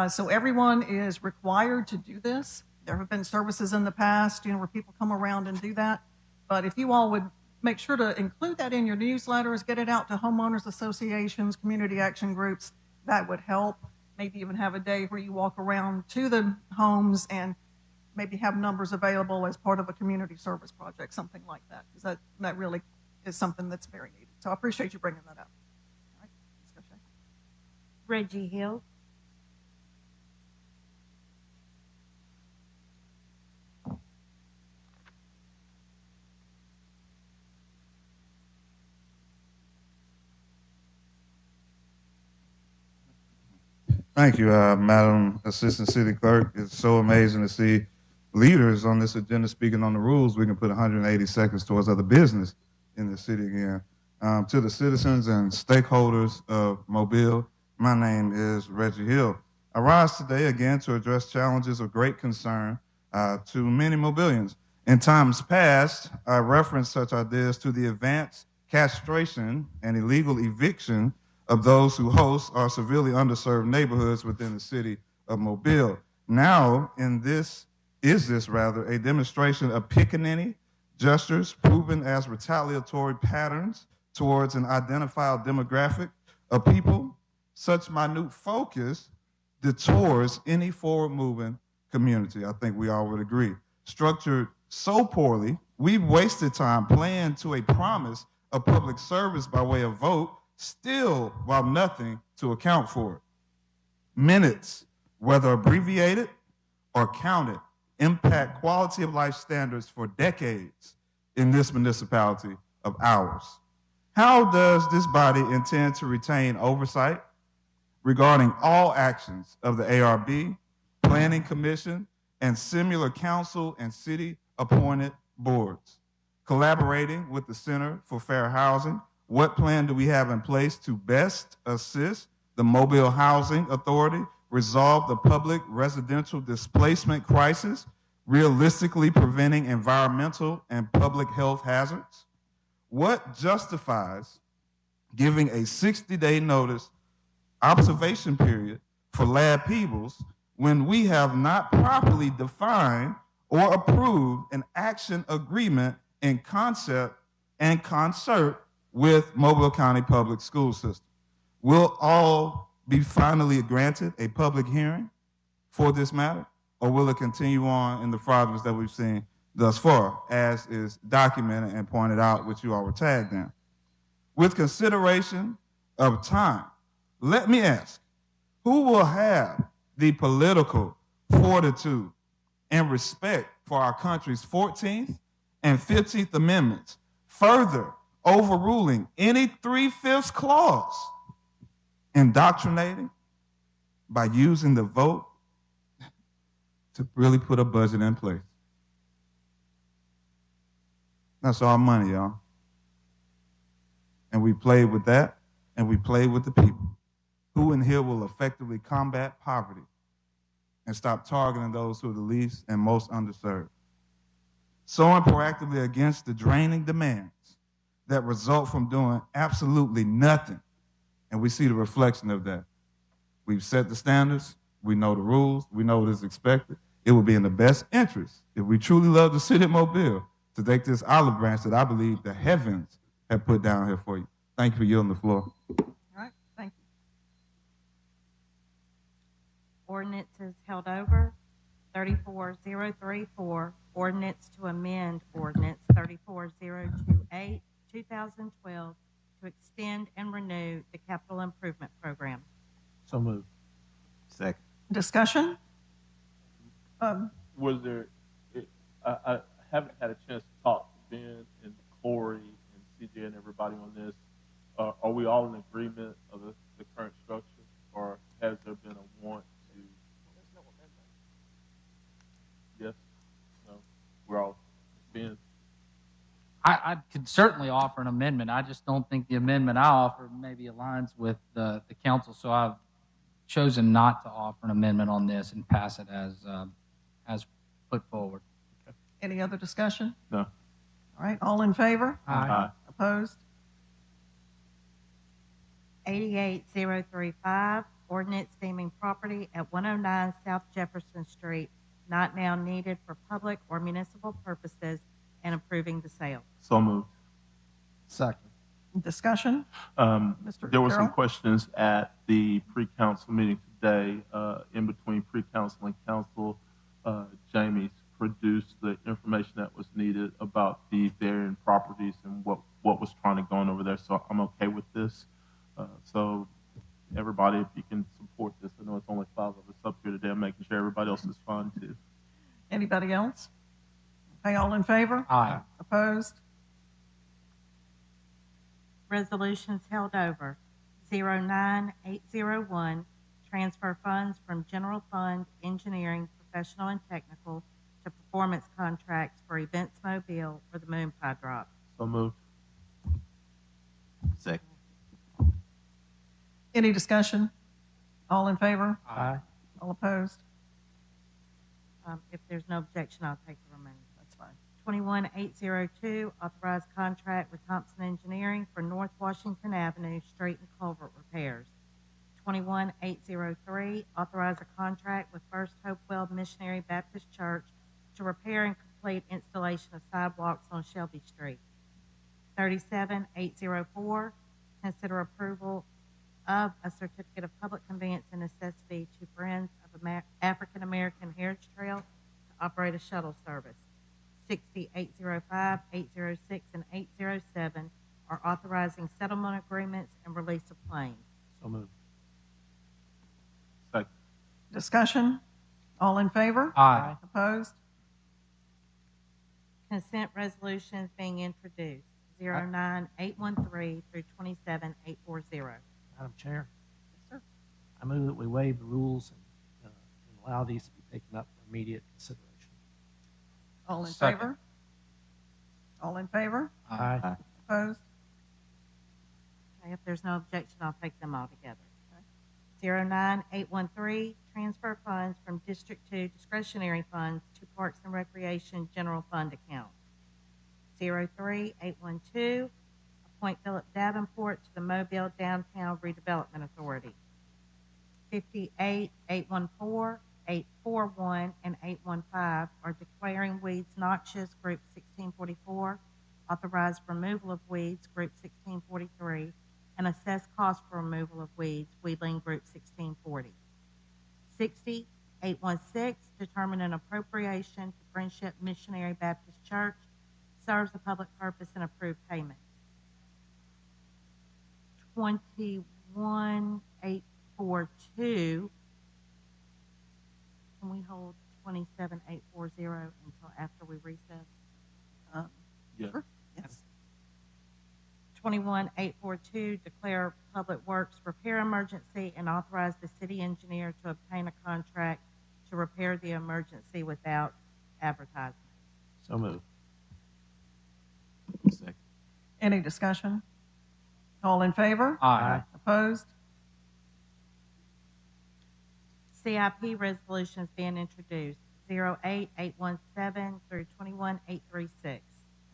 So everyone is required to do this. There have been services in the past, where people come around and do that. But if you all would make sure to include that in your newsletters, get it out to homeowners associations, community action groups. That would help. Maybe even have a day where you walk around to the homes and maybe have numbers available as part of a community service project, something like that, because that really is something that's very needed. So I appreciate you bringing that up. All right, let's go, Shay. Reggie Hill. Thank you, Madam Assistant City Clerk. It's so amazing to see leaders on this agenda speaking on the rules. We can put 180 seconds towards other business in the city again. To the citizens and stakeholders of Mobile, my name is Reggie Hill. I rise today again to address challenges of great concern to many Mobilians. In times past, I referenced such ideas to the advanced castration and illegal eviction of those who host our severely underserved neighborhoods within the city of Mobile. Now, is this a demonstration of pickaninny gestures proven as retaliatory patterns towards an identified demographic of people? Such minute focus detours any forward-moving community. I think we all would agree. Structured so poorly, we've wasted time playing to a promise of public service by way of vote, still while nothing to account for it. Minutes, whether abbreviated or counted, impact quality of life standards for decades in this municipality of ours. How does this body intend to retain oversight regarding all actions of the ARB, Planning Commission, and similar council and city-appointed boards? Collaborating with the Center for Fair Housing, what plan do we have in place to best assist the Mobile Housing Authority resolve the public residential displacement crisis, realistically preventing environmental and public health hazards? What justifies giving a 60-day notice observation period for Lab Peebles when we have not properly defined or approved an action agreement in concept and concert with Mobile County Public School System? Will all be finally granted a public hearing for this matter, or will it continue on in the fraudulence that we've seen thus far, as is documented and pointed out, which you all were tagged in? With consideration of time, let me ask, who will have the political fortitude and respect for our country's 14th and 15th Amendments, further overruling any 3/5 clause, indoctrinating by using the vote to really put a budget in place? That's our money, y'all. And we played with that, and we played with the people. Who in here will effectively combat poverty and stop targeting those who are the least and most underserved? Sowing proactively against the draining demands that result from doing absolutely nothing. And we see the reflection of that. We've set the standards, we know the rules, we know what is expected. It would be in the best interest, if we truly love the city of Mobile, to take this olive branch that I believe the heavens have put down here for you. Thank you for yielding the floor. All right, thank you. Ordinances held over. 34034, ordinance to amend ordinance 34028, 2012, to extend and renew the capital improvement program. So moved. Second. Discussion? Was there, I haven't had a chance to talk to Ben and Corey and CJ and everybody on this. Are we all in agreement of the current structure, or has there been a want to? There's no amendment. Yes? No? We're all, Ben? I could certainly offer an amendment. I just don't think the amendment I offer maybe aligns with the council, so I've chosen not to offer an amendment on this and pass it as put forward. Okay. Any other discussion? No. All right, all in favor? Aye. Opposed? 88035, ordinance deeming property at 109 South Jefferson Street not now needed for public or municipal purposes and approving the sale. So moved. Second. Discussion? Mr. There were some Carroll? questions at the pre-council meeting today. In between pre-council and council, Jamie's produced the information that was needed about the varying properties and what was trying to go on over there. So I'm okay with this. So everybody, if you can support this, I know it's only 5 of us up here today. I'm making sure everybody else is fine too. Anybody else? Okay, all in favor? Aye. Opposed? Resolutions held over. 09801, transfer funds from general fund engineering, professional and technical to performance contracts for Events Mobile for the Moon Pie Drop. So moved. Second. Any discussion? All in favor? Aye. All opposed? If there's no objection, I'll take the remainder. That's fine. 21802, authorized contract with Thompson Engineering for North Washington Avenue street and culvert repairs. 21803, authorize a contract with First Hopewell Missionary Baptist Church to repair and complete installation of sidewalks on Shelby Street. 37804, consider approval of a certificate of public convenience and necessity to Friends of African American Heritage Trail to operate a shuttle service. 60805, 806, and 807 are authorizing settlement agreements and release of claims. So moved. Second. Discussion? All in favor? Aye. Opposed? Consent resolutions being introduced. 09813 through 27840. Madam Chair, Yes, sir. I move that we waive the rules and allow these to be taken up for immediate consideration. All in Second. favor? All in favor? Aye. Opposed? Okay, if there's no objection, I'll take them all together. 09813, transfer funds from District 2 discretionary funds to Parks and Recreation General Fund account. 03812, appoint Philip Davenport to the Mobile Downtown Redevelopment Authority. 58814, 841, and 815 are declaring weeds noxious, Group 1644, authorize removal of weeds, Group 1643, and assess cost for removal of weeds, Weedling Group 1640. 60816, determine an appropriation to Friendship Missionary Baptist Church, serves a public purpose and approve payment. 21842, can we hold 27840 until after we recess? Yeah. Sure. Yes. 21842, declare public works repair emergency and authorize the city engineer to obtain a contract to repair the emergency without advertisement. So moved. Second. Any discussion? All in favor? Aye. Opposed? CIP resolutions being introduced. 08817 through 21836.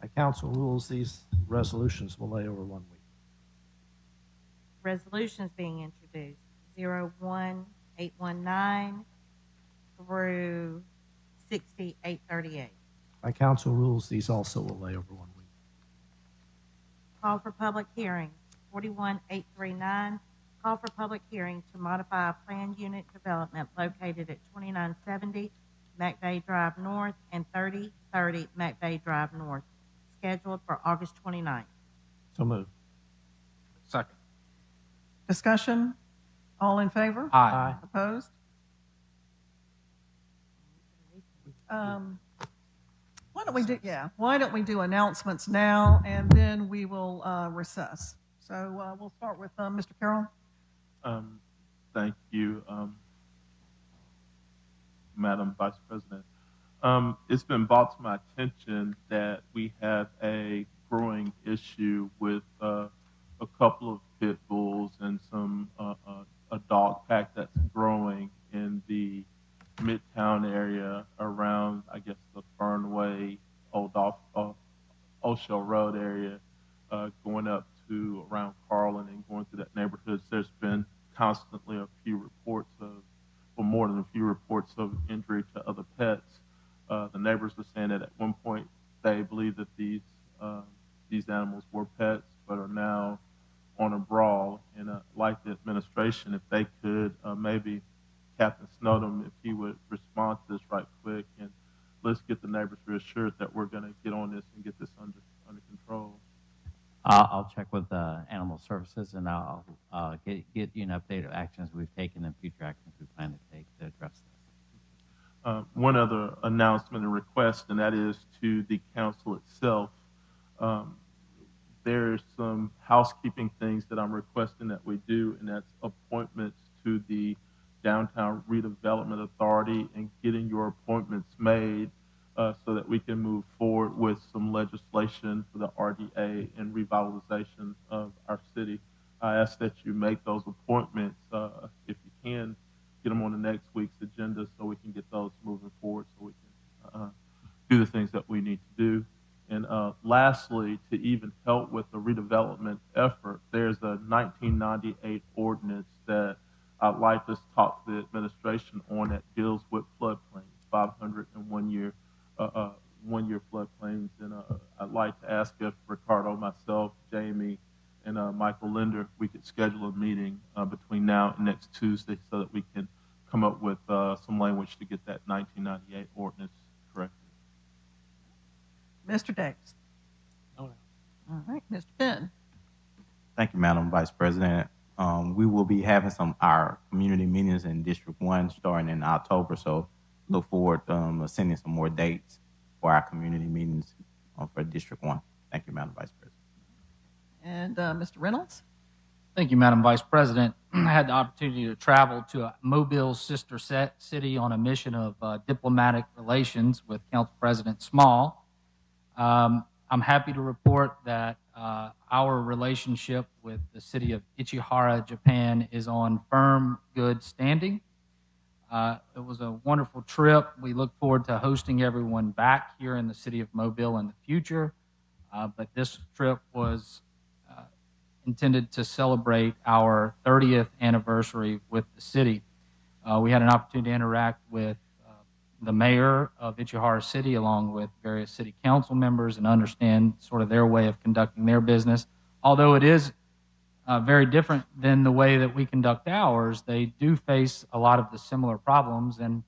By council rules, these resolutions will lay over 1 week. Resolutions being introduced. 01819 through 60838. By council rules, these also will lay over 1 week. Call for public hearings. 41839, call for public hearing to modify a planned unit development located at 2970 McVeigh Drive North and 3030 McVeigh Drive North, scheduled for August 29th. So moved. Second. Discussion? All in favor? Aye. Opposed? Why don't we do announcements now, and then we will recess. So we'll start with Mr. Carroll. Thank you, Madam Vice President. It's been brought to my attention that we have a growing issue with a couple of pit bulls and some a dog pack that's growing in the Midtown area around, I guess, the Fernway, Old Shell Road area, going up to around Carlin and going through that neighborhood. There's been constantly a few reports of, or more than a few reports of injury to other pets. The neighbors are saying that at one point they believe that these animals were pets. but are now on a brawl. And like the administration, if they could maybe Captain Snowden, if he would respond to this right quick, and let's get the neighbors reassured that we're going to get on this and get this under control. I'll check with Animal Services, and I'll get you an update of actions we've taken and future actions we plan to take to address this. One other announcement and request, and that is to the council itself. There's some housekeeping things that I'm requesting that we do, and that's appointments to the Downtown Redevelopment Authority and getting your appointments made so that we can move forward with some legislation for the RDA and revitalization of our city. I ask that you make those appointments, if you can, get them on the next week's agenda so we can get those moving forward so we can do the things that we need to do. And lastly, to even help with the redevelopment effort, there's a 1998 ordinance that I'd like to talk to the administration on that deals with floodplains, 501 year floodplains. And I'd like to ask if Ricardo, myself, Jamie, and Michael Linder, we could schedule a meeting between now and next Tuesday so that we can come up with some language to get that 1998 ordinance corrected. Mr. Davis. All right, Mr. Penn. Thank you, Madam Vice President. We will be having our community meetings in District 1 starting in October, so look forward to sending some more dates for our community meetings for District 1. Thank you, Madam Vice President. And Mr. Reynolds. Thank you, Madam Vice President. I had the opportunity to travel to Mobile's sister city on a mission of diplomatic relations with Council President Small. I'm happy to report that our relationship with the city of Ichihara, Japan, is on firm, good standing. It was a wonderful trip. We look forward to hosting everyone back here in the city of Mobile in the future. But this trip was intended to celebrate our 30th anniversary with the city. We had an opportunity to interact with the mayor of Ichihara City along with various city council members and understand sort of their way of conducting their business. Although it is very different than the way that we conduct ours, they do face a lot of the similar problems, and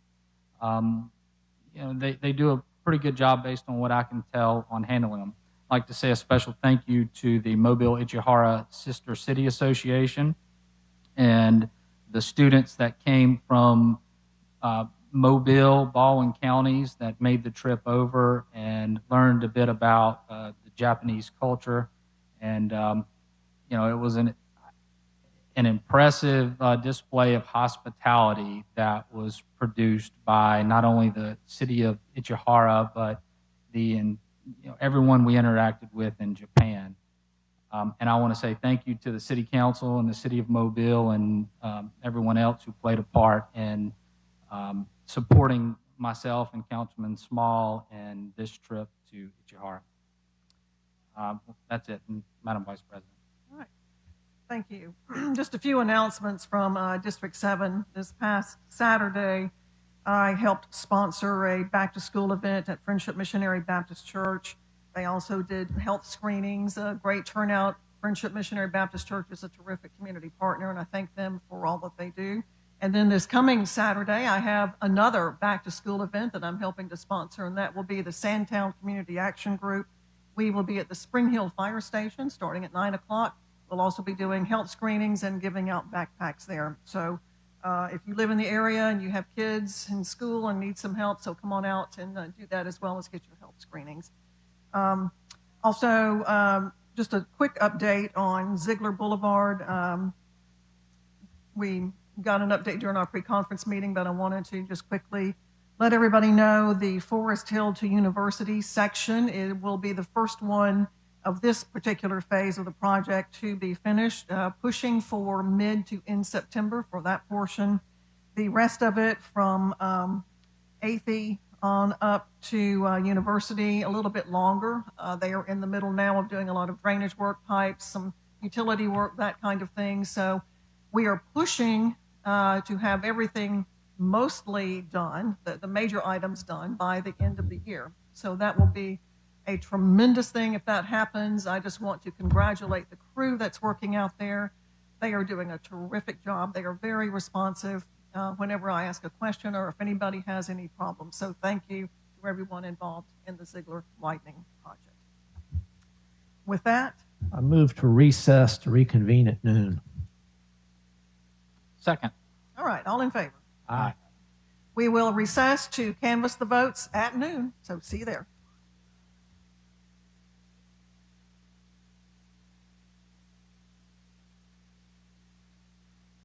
they do a pretty good job based on what I can tell on handling them. I'd like to say a special thank you to the Mobile Ichihara Sister City Association and the students that came from Mobile, Baldwin counties that made the trip over and learned a bit about the Japanese culture. And, it was an impressive display of hospitality that was produced by not only the city of Ichihara, but everyone we interacted with in Japan. And I want to say thank you to the city council and the city of Mobile and everyone else who played a part in supporting myself and Councilman Small in this trip to Ichihara. That's it, Madam Vice President. All right. Thank you. Just a few announcements from District 7. This past Saturday, I helped sponsor a back-to-school event at Friendship Missionary Baptist Church. They also did health screenings, a great turnout. Friendship Missionary Baptist Church is a terrific community partner, and I thank them for all that they do. And then this coming Saturday, I have another back-to-school event that I'm helping to sponsor, and that will be the Sandtown Community Action Group. We will be at the Spring Hill Fire Station starting at 9 o'clock. We'll also be doing health screenings and giving out backpacks there. So if you live in the area and you have kids in school and need some help, so come on out and do that as well as get your health screenings. Also, just a quick update on Ziegler Boulevard. We got an update during our pre-conference meeting, but I wanted to just quickly let everybody know the Forest Hill to University section. It will be the first one of this particular phase of the project to be finished, pushing for mid to end September for that portion. The rest of it from Athey on up to University, a little bit longer. They are in the middle now of doing a lot of drainage work, pipes, some utility work, that kind of thing. So we are pushing to have everything mostly done, the major items done by the end of the year. So that will be a tremendous thing if that happens. I just want to congratulate the crew that's working out there. They are doing a terrific job. They are very responsive whenever I ask a question or if anybody has any problems. So thank you to everyone involved in the Ziegler Lightning Project. With that, I move to recess to reconvene at noon. Second. all right, all in favor? Aye. We will recess to canvass the votes at noon, so see you there.